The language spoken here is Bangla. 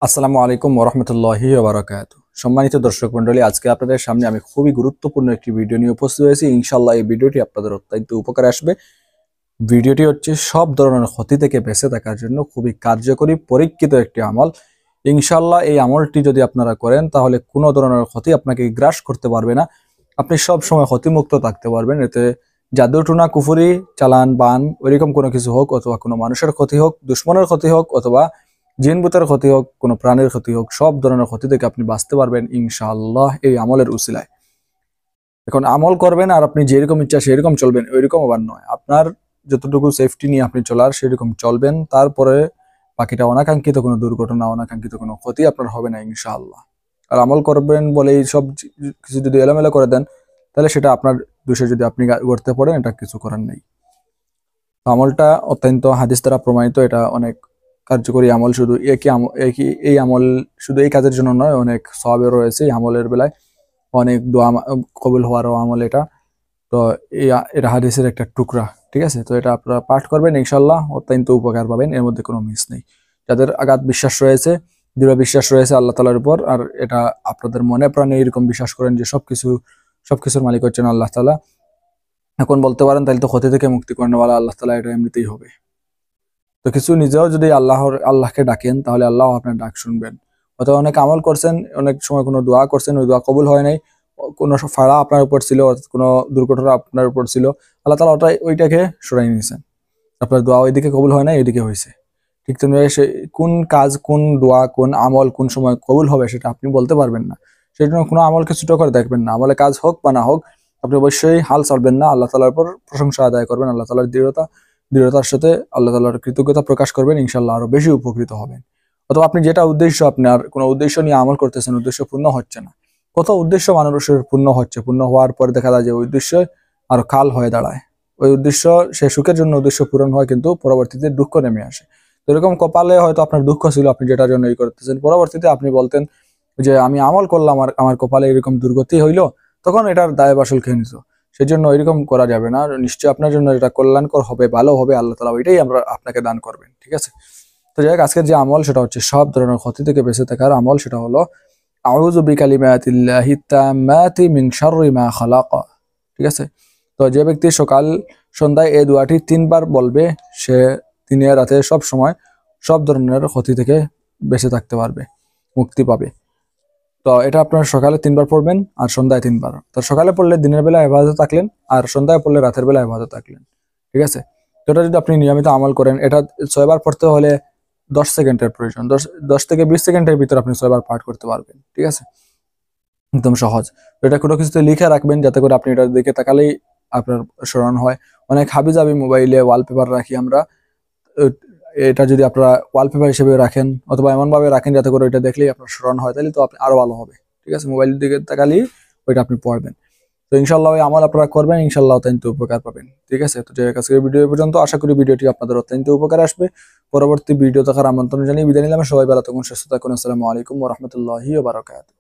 আসসালামু আলাইকুম ওরহমতুল্লাহি ওবারাকাতুহু। সম্মানিত দর্শক মণ্ডলী, আজকে আপনাদের সামনে আমি খুবই গুরুত্বপূর্ণ একটি ভিডিও নিয়ে উপস্থিত হয়েছি। ইনশাআল্লাহ এই ভিডিওটি আপনাদের অত্যন্ত উপকারে আসবে। ভিডিওটি হচ্ছে সব ধরনের ক্ষতি থেকে বেঁচে থাকার জন্য খুবই কার্যকরী পরীক্ষিত একটি আমল। ইনশাআল্লাহ এই আমলটি যদি আপনারা করেন তাহলে কোনো ধরনের ক্ষতি আপনাকে গ্রাস করতে পারবে না। আপনি সব সময় ক্ষতিমুক্ত থাকতে পারবেন। এতে জাদু টুনা কুফুরি চালান বান ওইরকম কোনো কিছু হোক, অথবা কোনো মানুষের ক্ষতি হোক, দুশ্মনের ক্ষতি হোক, অথবা জিন ভূতের ক্ষতি হোক, কোনো প্রাণীর ক্ষতি হোক, সব ধরনের ক্ষতি থেকে আপনি বাঁচতে পারবেন ইনশাআল্লাহ এই আমলের উসিলায়। এখন আমল করবেন আর আপনি যেরকম ইচ্ছা সেরকম চলবেন, ওইরকম আবার নয়। আপনার যতটুকু সেফটি নিয়ে আপনি চলার সেরকম চলবেন, তারপরে বাকিটা অনাকাঙ্ক্ষিত কোনো দুর্ঘটনা, অনাকাঙ্ক্ষিত কোনো ক্ষতি আপনার হবে না ইনশাআল্লাহ। আর আমল করবেন বলে এই সব কিছু যদি এলোমেলো করে দেন তাহলে সেটা আপনার দোষে, যদি আপনি করতে পারেন এটা কিছু করার নেই। আমলটা অত্যন্ত হাদিস দ্বারা প্রমাণিত, এটা অনেক কার্যকরী আমল। শুধু এই আমল শুধু এই কাজের জন্য নয়, অনেক সওয়াবের রয়েছে এই আমলের বেলায়, অনেক দোয়া কবুল হওয়ারও আমল এটা। তো এটা হাদিসের একটা টুকরা, ঠিক আছে? তো এটা আপনারা পাঠ করবেন ইনশাল্লাহ, অত্যন্ত উপকার পাবেন, এর মধ্যে কোনো মিস নেই। যাদের আগাধ বিশ্বাস রয়েছে, দৃঢ় বিশ্বাস রয়েছে আল্লাহ তাআলার উপর, আর এটা আপনাদের মনে প্রাণে এরকম বিশ্বাস করেন যে সবকিছুর মালিক হচ্ছেন আল্লাহ তাআলা, এখন বলতে পারেন তাহলে তো ক্ষতি থেকে মুক্তি করেন ওয়ালা আল্লাহ তাআলা, এটা এমনিতেই হবে। তো কিছু নিজেও যদি আল্লাহকে ডাকেন তাহলে আল্লাহ আপনার ডাক শুনবেন। অথবা অনেক আমল করছেন, অনেক সময় কোনো দোয়া করছেন, ওই দোয়া কবুল হয় নাই, কোনো ফাড়া আপনার উপর ছিল, কোনো দুর্ঘটনা আপনার উপর ছিল, আল্লাহ তাআলা ওইটাকে সরাই নিয়েছেন। আপনার দোয়া ওইদিকে কবুল হয় নাই, ওইদিকে হয়েছে। ঠিক তেমনি সে কোন কাজ, কোন দোয়া, কোন আমল কোন সময় কবুল হবে সেটা আপনি বলতে পারবেন না। সেই জন্য কোনো আমলকে ছোট করে দেখবেন না। আমলে কাজ হোক বা না হোক, আপনি অবশ্যই হাল ছাড়বেন না, আল্লাহ তাআলার উপর প্রশংসা আদায় করবেন, আল্লাহ তাআলার দৃঢ়তার সাথে আল্লাহ তাআলার কৃতজ্ঞতা প্রকাশ করবেন, ইনশাআল্লাহ আরো বেশি উপকৃত হবেন। অথবা আপনি যেটা উদ্দেশ্য, আপনার কোনো উদ্দেশ্য নিয়ে আমল করতেছেন, উদ্দেশ্য পূর্ণ হচ্ছে না। কত উদ্দেশ্য মানুষের পূর্ণ হচ্ছে, পূর্ণ হওয়ার পর দেখা যায় যে ওই উদ্দেশ্য আরো কাল হয়ে দাঁড়ায়। ওই উদ্দেশ্য, সে সুখের জন্য উদ্দেশ্য পূরণ হয়, কিন্তু পরবর্তীতে দুঃখ নেমে আসে। তো এরকম কপালে হয়তো আপনার দুঃখ ছিল, আপনি যেটার জন্য এই করতেছেন, পরবর্তীতে আপনি বলতেন যে আমি আমল করলাম আর আমার কপালে এরকম দুর্গতি হইলো, তখন এটার দায় বাসল খেয়ে নিত। সেই জন্য এরকম করা যাবে না। নিশ্চয়ই আপনার জন্য এটা কল্যাণকর হবে, ভালো হবে, আল্লাহ তাআলা ওইটাই আমরা আপনাকে দান করবেন, ঠিক আছে? তো যাই হোক, আজকের যে আমল সেটা হচ্ছে সব ধরনের ক্ষতি থেকে বেঁচে থাকার আমল। সেটা হলো আউযু বিকালিমাতিল্লাহি তাম্মাতি মিন শাররি মা খালাক, ঠিক আছে? তো যে ব্যক্তি সকাল সন্ধ্যায় এই দোয়াটি 3 বার বলবে, সে দিনে রাতে সব সময় সব ধরনের ক্ষতি থেকে বেঁচে থাকতে পারবে, মুক্তি পাবে। তো এটা আপনার সকালে 3 বার পড়বেন আর সন্ধ্যায় 3 বার। তো সকালে পড়লে দিনের বেলা ইবাদতে থাকলেন, আর সন্ধ্যায় পড়লে রাতের বেলা ইবাদতে থাকলেন, ঠিক আছে? তো এটা যদি আপনি নিয়মিত আমল করেন, এটা 6 বার পড়তে হলে 10 সেকেন্ডের প্রয়োজন। 10 থেকে 20 সেকেন্ডের ভিতরে আপনি 6 বার পাঠ করতে পারবেন, ঠিক আছে? একদম সহজ। তো এটা কোনো কিছুতে লিখে রাখবেন, যাতে করে আপনি এটা দেখে তাকালেই আপনার স্মরণ হয়। অনেক হাবিজাবি মোবাইলে ওয়ালপেপার রাখি আমরা, এটা যদি আপনারা ওয়ালপেপার হিসেবে রাখেন, অথবা এমন ভাবে রাখেন যাতে করে ওইটা দেখলেই আপনার স্মরণ হয়, তাহলে তো আপনি আরো ভালো হবে, ঠিক আছে? মোবাইলের দিকে তাকালেই ওইটা আপনি পড়বেন। তো ইনশাল্লাহ ওই আমল আপনারা করবেন, ইনশাল্লাহ অত্যন্ত উপকার পাবেন, ঠিক আছে? তো আজকের ভিডিও পর্যন্ত, আশা করি ভিডিওটি আপনাদের অত্যন্ত উপকার আসবে। পরবর্তী ভিডিও দেখার আমন্ত্রণ জানিয়ে বিদায় নিলাম। সবাই ভালো থাকুন, সুস্থ থাকুন। আসসালামু আলাইকুম ওয়া রাহমাতুল্লাহি ওয়া বারাকাতুহু।